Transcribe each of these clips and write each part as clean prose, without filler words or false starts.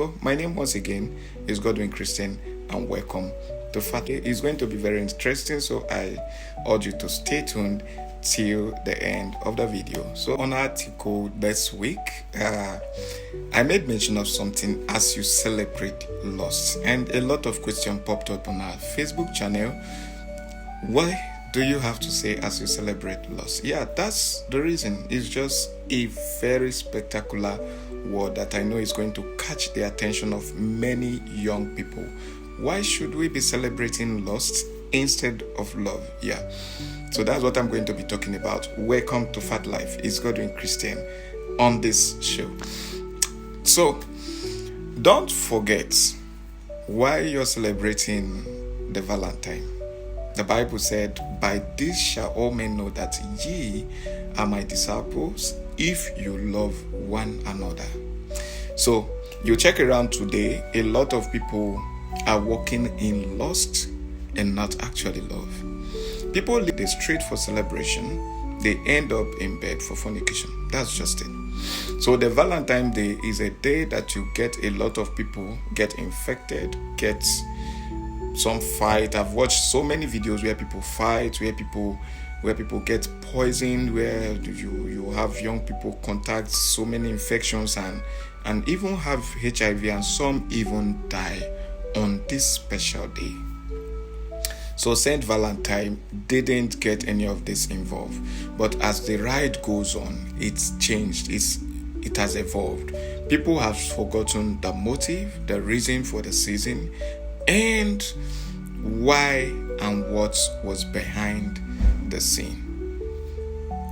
My name once again is Godwin Christian, and welcome to Fat. It's going to be very interesting, so I urge you to stay tuned till the end of the video. So on our article this week, I made mention of something as you celebrate loss, and a lot of questions popped up on our Facebook channel. Why do you have to say as you celebrate loss? Yeah, that's the reason. It's just a very spectacular word that I know is going to catch the attention of many young people. Why should we be celebrating loss instead of love? Yeah, so that's what I'm going to be talking about. Welcome to Fat Life. It's Godwin Christian on this show. So don't forget why you're celebrating the Valentine. The Bible said, "By this shall all men know that ye are my disciples, if you love one another." So you check around today, a lot of people are walking in lust and not actually love. People leave the street for celebration, they end up in bed for fornication. That's just it. So the Valentine Day is a day that you get a lot of people get infected, get some fight. I've watched so many videos where people fight, where people get poisoned, where you have young people contact so many infections and even have HIV, and some even die on this special day. So Saint Valentine didn't get any of this involved, but as the ride goes on, it's changed, it has evolved. People have forgotten the motive, the reason for the season, and why and what was behind the scene.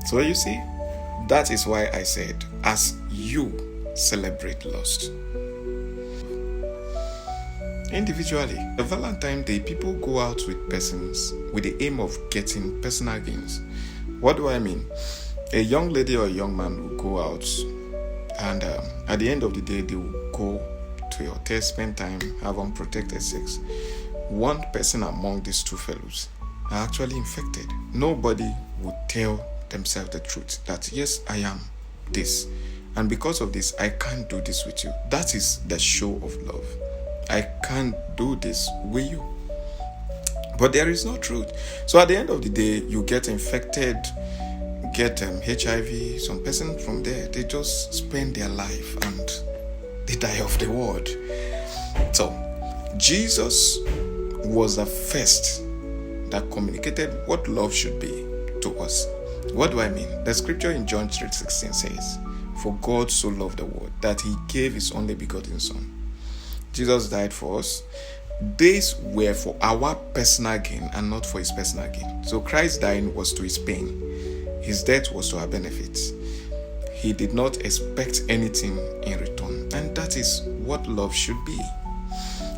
So you see, that is why I said, as you celebrate loss. Individually, the Valentine Day, people go out with persons with the aim of getting personal gains. What do I mean? A young lady or a young man will go out, and at the end of the day, they will go to your hotel, spend time, have unprotected sex. One person among these two fellows are actually infected. Nobody would tell themselves the truth that, yes, I am this, and because of this, I can't do this with you. That is the show of love. I can't do this with you. But there is no truth. So at the end of the day, you get infected, get HIV. Some person from there, they just spend their life and they die of the world. So Jesus was the first that communicated what love should be to us. What do I mean? The scripture in John 3:16 says, "For God so loved the world that he gave his only begotten son." Jesus died for us. These were for our personal gain and not for his personal gain. So Christ dying was to his pain. His death was to our benefit. He did not expect anything in return. And that is what love should be.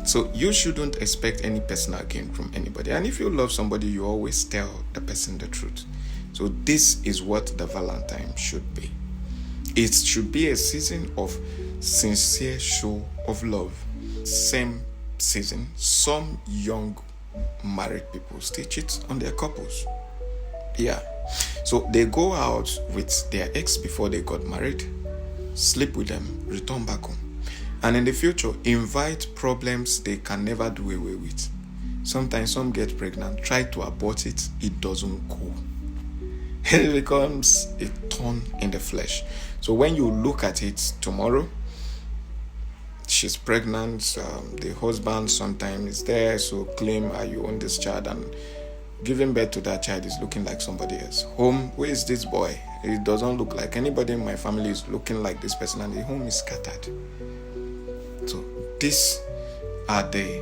So you shouldn't expect any personal gain from anybody. And if you love somebody, you always tell the person the truth. So this is what the Valentine should be. It should be a season of sincere show of love. Same season, some young married people still cheat on their couples. Yeah. So they go out with their ex before they got married, sleep with them, return back home, and in the future invite problems they can never do away with. Sometimes some get pregnant, try to abort it, it doesn't go. It becomes a thorn in the flesh. So when you look at it tomorrow, she's pregnant, the husband sometimes is there, so claim you own this child, and giving birth to that child is looking like somebody else. Home, where is this boy? It doesn't look like anybody in my family is looking like this person, and the home is scattered. So these are the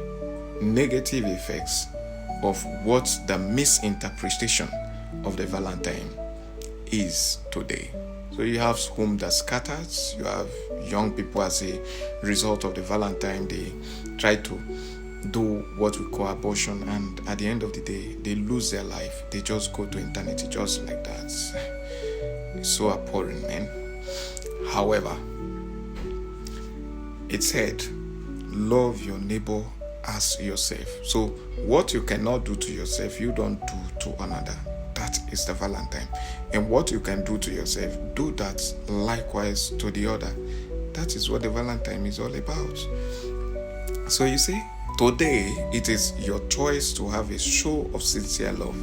negative effects of what the misinterpretation of the Valentine is today. So you have home that scatters, you have young people as a result of the Valentine, they try to do what we call abortion, and at the end of the day, they lose their life. They just go to eternity just like that. It's so abhorrent, man. However, it said, love your neighbor as yourself. So what you cannot do to yourself, you don't do to another. That is the Valentine. And what you can do to yourself, do that likewise to the other. that is what the Valentine is all about. So you see, today it is your choice to have a show of sincere love.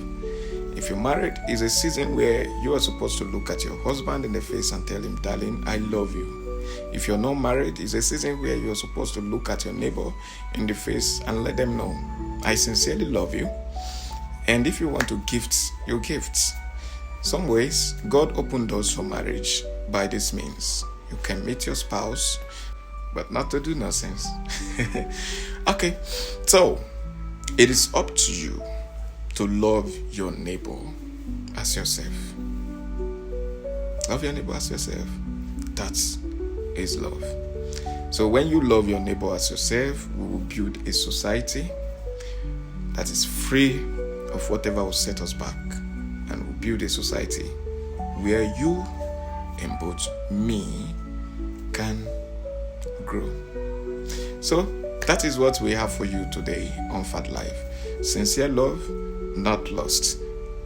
If you're married, it's a season where you are supposed to look at your husband in the face and tell him, darling, I love you. If you're not married, it's a season where you're supposed to look at your neighbor in the face and let them know, I sincerely love you. And if you want to gift your gifts, some ways God opened doors for marriage by this means. You can meet your spouse, but not to do nonsense. Okay, so it is up to you to love your neighbor as yourself. Love your neighbor as yourself. That is love. So when you love your neighbor as yourself, we will build a society that is free of whatever will set us back. And we'll build a society where you and both me can grow. So that is what we have for you today on Fat Life. Sincere love, not lost.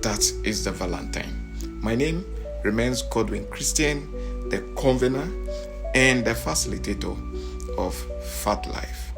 That is the Valentine. My name remains Godwin Christian, the convener and the facilitator of Fat Life.